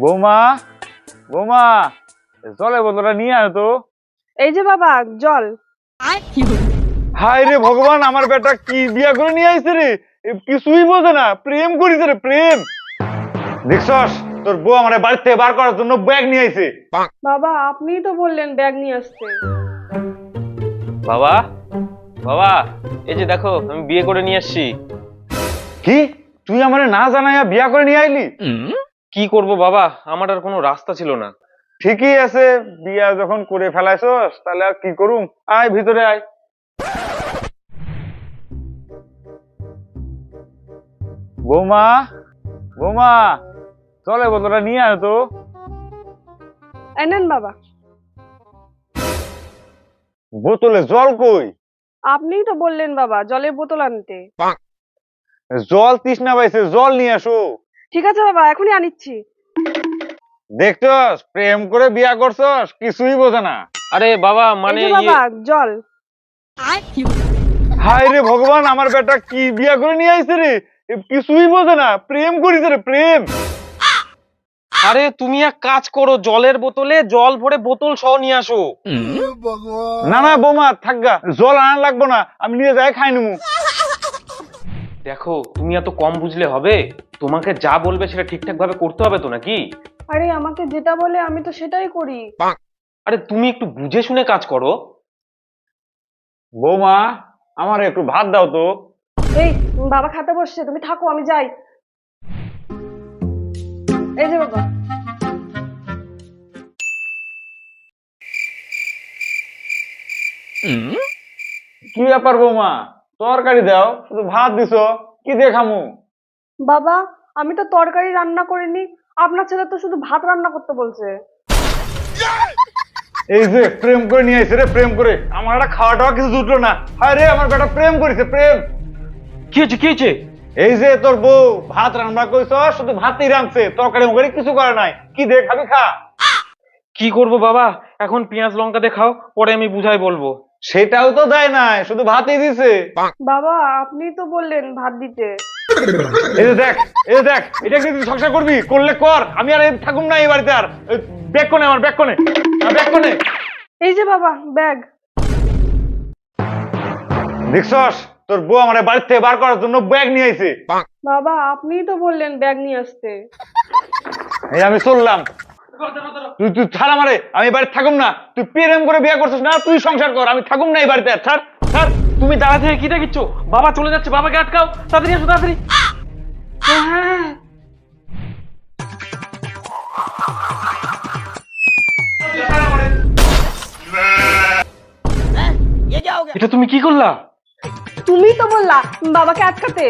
বৌমা বৌমা জলের বোতলটা নিয়ে আয় তো। এই যে বাবা জল। হায় রে ভগবান, আমার বেটা কি বিয়া করে নিয়ে আইছে রে, কিছুই বোঝে না, প্রেম করিছে রে প্রেম। দেখছস তোর বউ আমার বাড়ি থেকে বার করার জন্য ব্যাগ নিয়ে আইছে। বাবা আপনিই তো বললেন ব্যাগ নিয়ে আসতে। বাবা বাবা, এই যে দেখো আমি বিয়ে করে নিয়ে আসছি। কি তুই আমারে না জানাইয়া বিয়া করে নিয়ে আইলি? কি করব বাবা, আমার আর কোনো রাস্তা ছিল না। ঠিকই আছে, বিয়া যখন করে ফেলাইছস তাহলে আর কি করুম, আয় ভিতরে আয়। বৌমা বৌমা জলের বোতলটা নিয়ে আয় তো। এনেন বাবা। বোতলে জল কই? আপনিই তো বললেন বাবা জলের বোতল আনতে। জল তৃষ্ণা পাইছে, জল নিয়ে আসো। ঠিক আছে বাবা এখনই আনিচ্ছি। দেখছস প্রেম করে বিয়া করছস, কিছুই বোঝে না। আরে বাবা এই মানে যে বাবা জল। হায় রে ভগবান, আমার বেটা কি বিয়া করে নিয়ে আইছে রে, কিছুই বোঝে না, প্রেম করিছে রে প্রেম। আরে তুমি এক কাজ করো, জলের বোতলে জল ভরে বোতল সহ নিয়ে আসো। না না বৌমা থাকগা, জল আনা লাগবো না, আমি নিয়ে যাই খাই নিমু। দেখো তুমি এত কম বুঝলে হবে, তোমাকে যা বলবে সেটা ঠিকঠাক ভাবে করতে হবে তো নাকি? আরে আমাকে যেটা বলে আমি তো সেটাই করি। আরে তুমি একটু বুঝে শুনে কাজ করো। বৌমা আমার একটু ভাত দাও তো। এই বাবা খেতে বসছে, তুমি থাকো আমি যাই। এই যে বাবা। কি ব্যাপার বৌমা, তরকারি দাও, শুধু ভাত দিছো, কি দিয়ে খামু? বাবা আমি তো তরকারি রান্না করিনি, আপনার ছেলে তো শুধু ভাত রান্না করতে বলছে। এই যে প্রেম করে নিয়ে আইছে রে, প্রেম করে আমার একটা খাওয়া টাওয়া কিছু জুটলো না। হায় রে আমার বেটা প্রেম করেছে প্রেম। কি হয়েছে কি হয়েছে? এই যে তোর বউ ভাত রান্না কইছ, শুধু ভাতই রাঁধছে, তরকারি মরকারি কিছু করে নাই, কি দে খাবি খা। কি করব বাবা, এখন পেঁয়াজ লঙ্কা দিয়ে খাও, পরে আমি বুঝাই বলবো। সেটাও তো দেয় নাই, শুধু ভাতই দিছে। বাবা আপনি তো বললেন ভাত দিতে। এই যে দেখ, এই যে দেখ, এটা কি তুই সংসার করবি? করলে কর, আমি আর থাকুম না এই বাড়িতে আর। ব্যাগ কোনে আমার, ব্যাগ কোনে, ব্যাগ কোনে। এই যে বাবা ব্যাগ। দেখছস তোর বউ আমার বাড়ি থেকে বার করার জন্য ব্যাগ নিয়ে আইছে। বাবা আপনিই তো বললেন ব্যাগ নিয়ে আসতে। এই আমি চললাম, তুই তুই ছাড় আমারে, আমি বাড়িতে থাকুম না। তুই প্রেম করে বিয়ে করছিস না, তুই সংসার কর, আমি থাকুম না এই বাড়িতে আর। ছাড় ছাড়। তুমি দাঁড়া থেকে কি দেখিচ্ছ? বাবা চলে যাচ্ছে, বাবাকে আটকাও, তাড়াতাড়ি আসো তাড়াতাড়ি। হ্যাঁ এটা তুমি কি করলা? তুমি তো বললা বাবাকে আটকাতে।